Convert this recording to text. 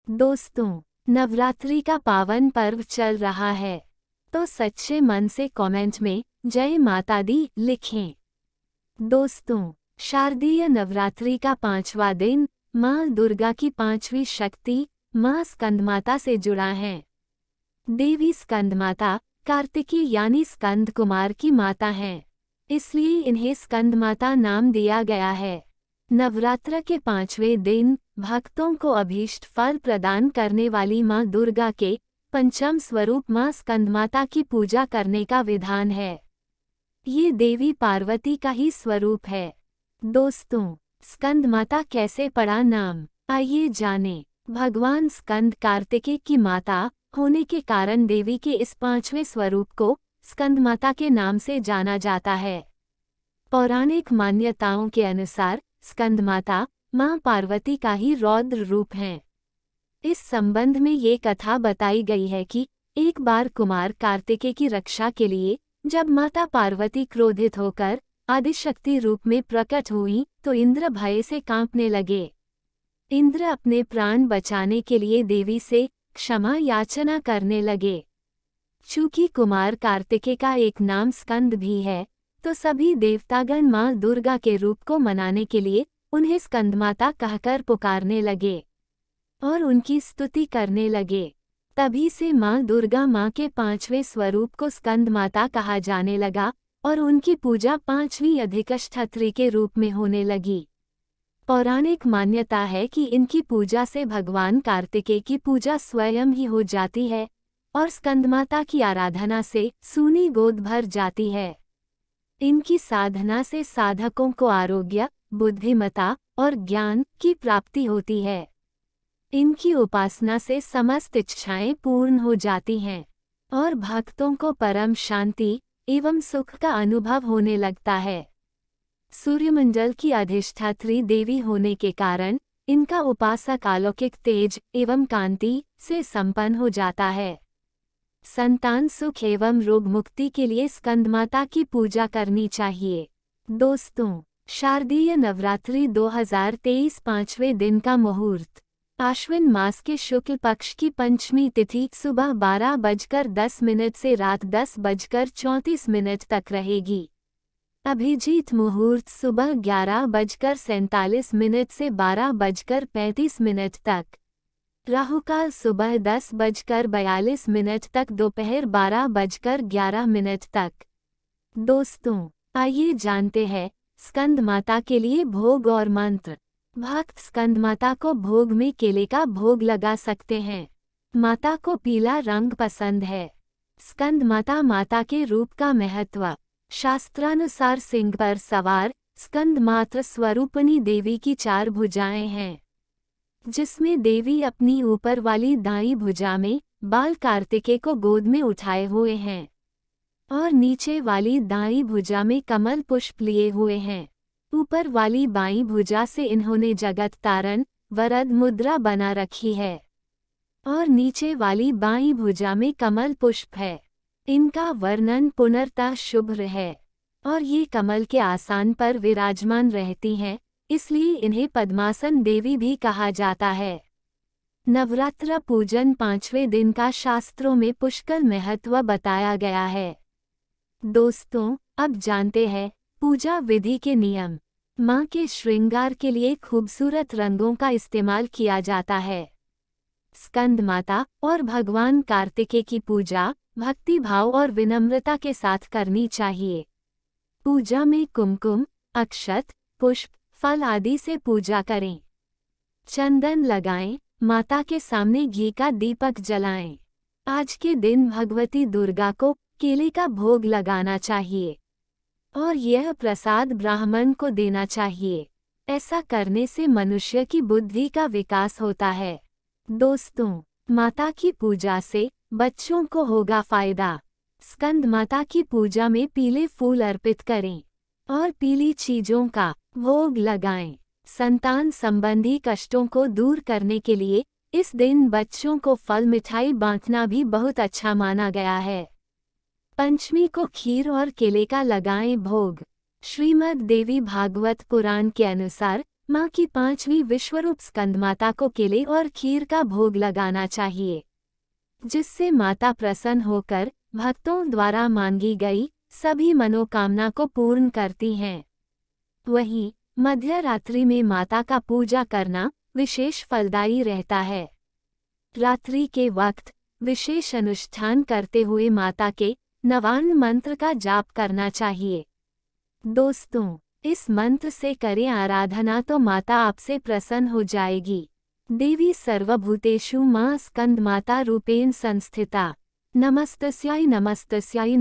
दोस्तों, नवरात्रि का पावन पर्व चल रहा है, तो सच्चे मन से कमेंट में जय माता दी लिखें। दोस्तों, शारदीय नवरात्रि का 5वां दिन माँ दुर्गा की 5वीं शक्ति माँ स्कंदमाता से जुड़ा है। देवी स्कंदमाता कार्तिकी यानी स्कंद कुमार की माता हैं, इसलिए इन्हें स्कंदमाता नाम दिया गया है। नवरात्र के 5वें दिन भक्तों को अभीष्ट फल प्रदान करने वाली माँ दुर्गा के पंचम स्वरूप माँ स्कंदमाता की पूजा करने का विधान है। ये देवी पार्वती का ही स्वरूप है। दोस्तों, स्कंदमाता कैसे पड़ा नाम, आइए जानें। भगवान स्कंद कार्तिकेय की माता होने के कारण देवी के इस 5वें स्वरूप को स्कंदमाता के नाम से जाना जाता है। पौराणिक मान्यताओं के अनुसार स्कंदमाता माँ पार्वती का ही रौद्र रूप हैं। इस संबंध में ये कथा बताई गई है कि एक बार कुमार कार्तिकेय की रक्षा के लिए जब माता पार्वती क्रोधित होकर आदिशक्ति रूप में प्रकट हुई तो इंद्र भय से कांपने लगे। इंद्र अपने प्राण बचाने के लिए देवी से क्षमा याचना करने लगे। चूंकि कुमार कार्तिकेय का एक नाम स्कंद भी है, तो सभी देवतागण माँ दुर्गा के रूप को मनाने के लिए उन्हें स्कंदमाता कहकर पुकारने लगे और उनकी स्तुति करने लगे। तभी से माँ दुर्गा माँ के 5वें स्वरूप को स्कंदमाता कहा जाने लगा और उनकी पूजा 5वीं अधिष्ठात्री के रूप में होने लगी। पौराणिक मान्यता है कि इनकी पूजा से भगवान कार्तिकेय की पूजा स्वयं ही हो जाती है और स्कंदमाता की आराधना से सूनी गोद भर जाती है। इनकी साधना से साधकों को आरोग्य, बुद्धिमता और ज्ञान की प्राप्ति होती है। इनकी उपासना से समस्त इच्छाएं पूर्ण हो जाती हैं और भक्तों को परम शांति एवं सुख का अनुभव होने लगता है। सूर्यमंडल की अधिष्ठात्री देवी होने के कारण इनका उपासक अलौकिक तेज एवं कांति से संपन्न हो जाता है। संतान सुख एवं रोग मुक्ति के लिए स्कंदमाता की पूजा करनी चाहिए। दोस्तों, शारदीय नवरात्रि 2023 5वें दिन का मुहूर्त आश्विन मास के शुक्ल पक्ष की पंचमी तिथि सुबह 12:10 से रात 10:34 तक रहेगी। अभिजीत मुहूर्त सुबह 11:47 से 12:35 तक। राहुकाल सुबह 10:42 तक दोपहर 12:11 तक। दोस्तों, आइए जानते हैं स्कंदमाता के लिए भोग और मंत्र। भक्त स्कंदमाता को भोग में केले का भोग लगा सकते हैं। माता को पीला रंग पसंद है। स्कंदमाता माता के रूप का महत्व। शास्त्रानुसार सिंह पर सवार स्कंदमाता स्वरूपिणी देवी की 4 भुजाएं हैं, जिसमें देवी अपनी ऊपर वाली दाईं भुजा में बाल कार्तिकेय को गोद में उठाए हुए हैं और नीचे वाली दाईं भुजा में कमल पुष्प लिए हुए हैं। ऊपर वाली बाईं भुजा से इन्होंने जगत तारण वरद मुद्रा बना रखी है और नीचे वाली बाईं भुजा में कमल पुष्प है। इनका वर्णन पुनर्तः शुभ है और ये कमल के आसन पर विराजमान रहती हैं, इसलिए इन्हें पद्मासन देवी भी कहा जाता है। नवरात्र पूजन 5वें दिन का शास्त्रों में पुष्कल महत्व बताया गया है। दोस्तों, अब जानते हैं पूजा विधि के नियम। माँ के श्रृंगार के लिए खूबसूरत रंगों का इस्तेमाल किया जाता है। स्कंदमाता और भगवान कार्तिकेय की पूजा भक्ति भाव और विनम्रता के साथ करनी चाहिए। पूजा में कुमकुम, अक्षत, पुष्प, फल आदि से पूजा करें। चंदन लगाएं, माता के सामने घी का दीपक जलाएं। आज के दिन भगवती दुर्गा को केले का भोग लगाना चाहिए और यह प्रसाद ब्राह्मण को देना चाहिए। ऐसा करने से मनुष्य की बुद्धि का विकास होता है। दोस्तों, माता की पूजा से बच्चों को होगा फायदा। स्कंदमाता की पूजा में पीले फूल अर्पित करें और पीली चीजों का भोग लगाएं। संतान संबंधी कष्टों को दूर करने के लिए इस दिन बच्चों को फल मिठाई बांटना भी बहुत अच्छा माना गया है। पंचमी को खीर और केले का लगाएं भोग। श्रीमद् देवी भागवत पुराण के अनुसार माँ की 5वीं विश्वरूप स्कंदमाता को केले और खीर का भोग लगाना चाहिए, जिससे माता प्रसन्न होकर भक्तों द्वारा मांगी गई सभी मनोकामना को पूर्ण करती हैं। वहीं मध्य रात्रि में माता का पूजा करना विशेष फलदायी रहता है। रात्रि के वक्त विशेष अनुष्ठान करते हुए माता के नवान्न मंत्र का जाप करना चाहिए। दोस्तों, इस मंत्र से करें आराधना तो माता आपसे प्रसन्न हो जाएगी। देवी सर्वभूतेषु मां स्कंदमाता रूपेण संस्थिता। नमस्तस्यै नमस्तस्यै